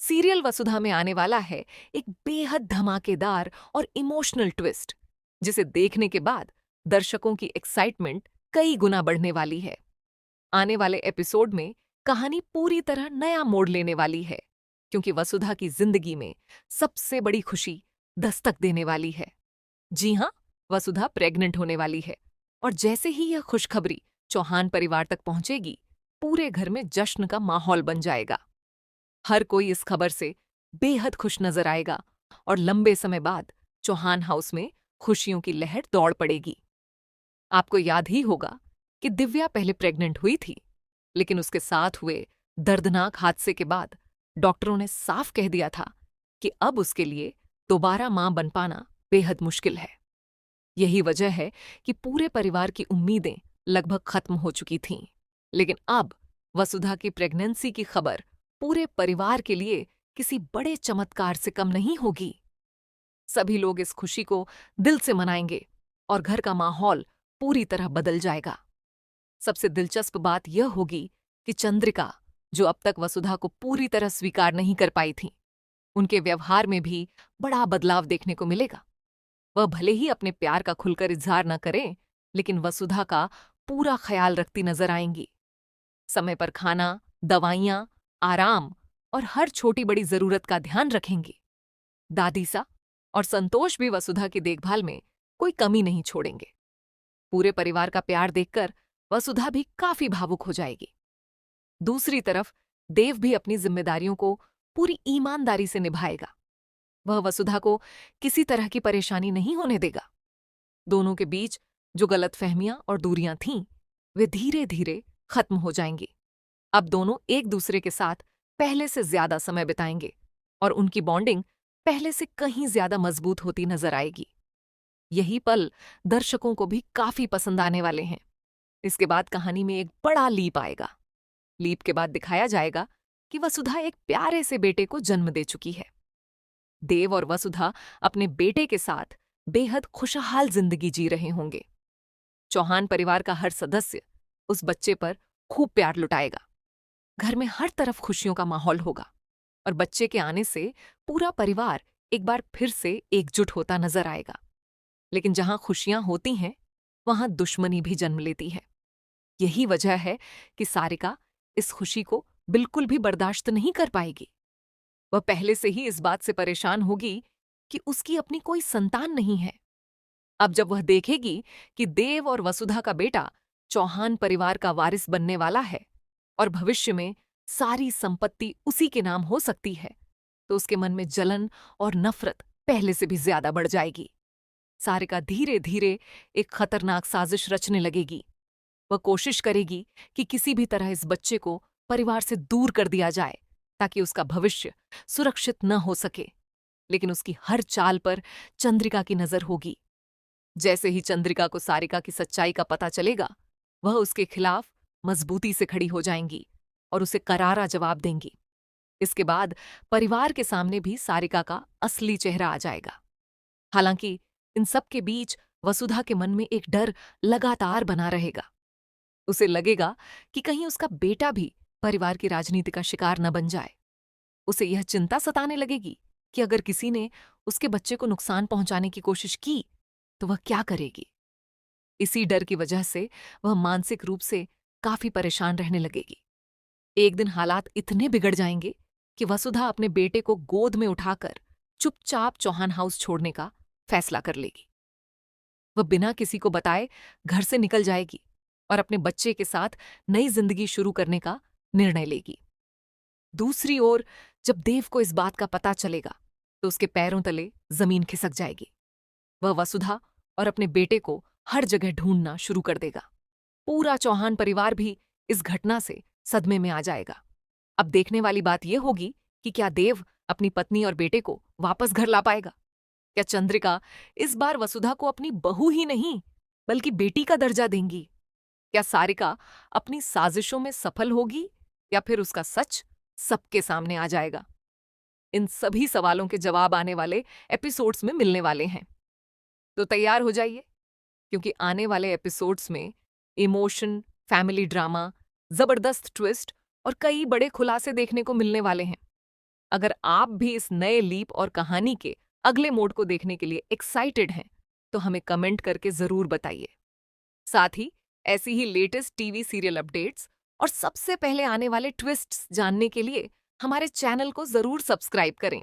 Serial वसुधा में आने वाला है एक बेहद धमाकेदार और इमोशनल ट्विस्ट, जिसे देखने के बाद दर्शकों की एक्साइटमेंट कई गुना बढ़ने वाली है। आने वाले एपिसोड में कहानी पूरी तरह नया मोड़ लेने वाली है, क्योंकि वसुधा की जिंदगी में सबसे बड़ी खुशी दस्तक देने वाली है। जी हाँ, वसुधा प्रेग्नेंट होने वाली है और जैसे ही यह खुशखबरी चौहान परिवार तक पहुंचेगी, पूरे घर में जश्न का माहौल बन जाएगा। हर कोई इस खबर से बेहद खुश नजर आएगा और लंबे समय बाद चौहान हाउस में खुशियों की लहर दौड़ पड़ेगी। आपको याद ही होगा कि दिव्या पहले प्रेग्नेंट हुई थी, लेकिन उसके साथ हुए दर्दनाक हादसे के बाद डॉक्टरों ने साफ कह दिया था कि अब उसके लिए दोबारा मां बन पाना बेहद मुश्किल है। यही वजह है कि पूरे परिवार की उम्मीदें लगभग खत्म हो चुकी थीं। लेकिन अब वसुधा की प्रेगनेंसी की खबर पूरे परिवार के लिए किसी बड़े चमत्कार से कम नहीं होगी। सभी लोग इस खुशी को दिल से मनाएंगे और घर का माहौल पूरी तरह बदल जाएगा। सबसे दिलचस्प बात यह होगी कि चंद्रिका, जो अब तक वसुधा को पूरी तरह स्वीकार नहीं कर पाई थी, उनके व्यवहार में भी बड़ा बदलाव देखने को मिलेगा। वह भले ही अपने प्यार का खुलकर इजहार न करें, लेकिन वसुधा का पूरा ख्याल रखती नजर आएंगी। समय पर खाना, दवाइयां, आराम और हर छोटी बड़ी जरूरत का ध्यान रखेंगी। दादीसा और संतोष भी वसुधा की देखभाल में कोई कमी नहीं छोड़ेंगे। पूरे परिवार का प्यार देखकर वसुधा भी काफी भावुक हो जाएगी। दूसरी तरफ देव भी अपनी जिम्मेदारियों को पूरी ईमानदारी से निभाएगा। वह वसुधा को किसी तरह की परेशानी नहीं होने देगा। दोनों के बीच जो गलतफहमियां और दूरियां थीं, वे धीरे धीरे खत्म हो जाएंगी। अब दोनों एक दूसरे के साथ पहले से ज्यादा समय बिताएंगे और उनकी बॉन्डिंग पहले से कहीं ज्यादा मजबूत होती नजर आएगी। यही पल दर्शकों को भी काफी पसंद आने वाले हैं। इसके बाद कहानी में एक बड़ा लीप आएगा। लीप के बाद दिखाया जाएगा कि वसुधा एक प्यारे से बेटे को जन्म दे चुकी है। देव और वसुधा अपने बेटे के साथ बेहद खुशहाल जिंदगी जी रहे होंगे। चौहान परिवार का हर सदस्य उस बच्चे पर खूब प्यार लुटाएगा। घर में हर तरफ खुशियों का माहौल होगा और बच्चे के आने से पूरा परिवार एक बार फिर से एकजुट होता नजर आएगा। लेकिन जहां खुशियां होती हैं, वहां दुश्मनी भी जन्म लेती है। यही वजह है कि सारिका इस खुशी को बिल्कुल भी बर्दाश्त नहीं कर पाएगी। वह पहले से ही इस बात से परेशान होगी कि उसकी अपनी कोई संतान नहीं है। अब जब वह देखेगी कि देव और वसुधा का बेटा चौहान परिवार का वारिस बनने वाला है और भविष्य में सारी संपत्ति उसी के नाम हो सकती है, तो उसके मन में जलन और नफरत पहले से भी ज्यादा बढ़ जाएगी। सारिका धीरे धीरे एक खतरनाक साजिश रचने लगेगी। वह कोशिश करेगी कि किसी भी तरह इस बच्चे को परिवार से दूर कर दिया जाए, ताकि उसका भविष्य सुरक्षित न हो सके। लेकिन उसकी हर चाल पर चंद्रिका की नजर होगी। जैसे ही चंद्रिका को सारिका की सच्चाई का पता चलेगा, वह उसके खिलाफ मजबूती से खड़ी हो जाएंगी और उसे करारा जवाब देंगी। इसके बाद परिवार के सामने भी सारिका का असली चेहरा आ जाएगा। हालांकि इन सब के बीच वसुधा के मन में एक डर लगातार बना रहेगा। उसे लगेगा कि कहीं उसका बेटा भी परिवार की राजनीति का शिकार न बन जाए। उसे यह चिंता सताने लगेगी कि अगर किसी ने उसके बच्चे को नुकसान पहुंचाने की कोशिश की, तो वह क्या करेगी। इसी डर की वजह से वह मानसिक रूप से काफी परेशान रहने लगेगी। एक दिन हालात इतने बिगड़ जाएंगे कि वसुधा अपने बेटे को गोद में उठाकर चुपचाप चौहान हाउस छोड़ने का फैसला कर लेगी। वह बिना किसी को बताए घर से निकल जाएगी और अपने बच्चे के साथ नई जिंदगी शुरू करने का निर्णय लेगी। दूसरी ओर जब देव को इस बात का पता चलेगा, तो उसके पैरों तले जमीन खिसक जाएगी। वह वसुधा और अपने बेटे को हर जगह ढूंढना शुरू कर देगा। पूरा चौहान परिवार भी इस घटना से सदमे में आ जाएगा। अब देखने वाली बात यह होगी कि क्या देव अपनी पत्नी और बेटे को वापस घर ला पाएगा। क्या चंद्रिका इस बार वसुधा को अपनी बहू ही नहीं, बल्कि बेटी का दर्जा देंगी। क्या सारिका अपनी साजिशों में सफल होगी, या फिर उसका सच सबके सामने आ जाएगा। इन सभी सवालों के जवाब आने वाले एपिसोड्स में मिलने वाले हैं। तो तैयार हो जाइए, क्योंकि आने वाले एपिसोड्स में इमोशन, फैमिली ड्रामा, जबरदस्त ट्विस्ट और कई बड़े खुलासे देखने को मिलने वाले हैं। अगर आप भी इस नए लीप और कहानी के अगले मोड को देखने के लिए एक्साइटेड हैं, तो हमें कमेंट करके जरूर बताइए। साथ ही ऐसी ही लेटेस्ट टीवी सीरियल अपडेट्स और सबसे पहले आने वाले ट्विस्ट्स जानने के लिए हमारे चैनल को जरूर सब्सक्राइब करें।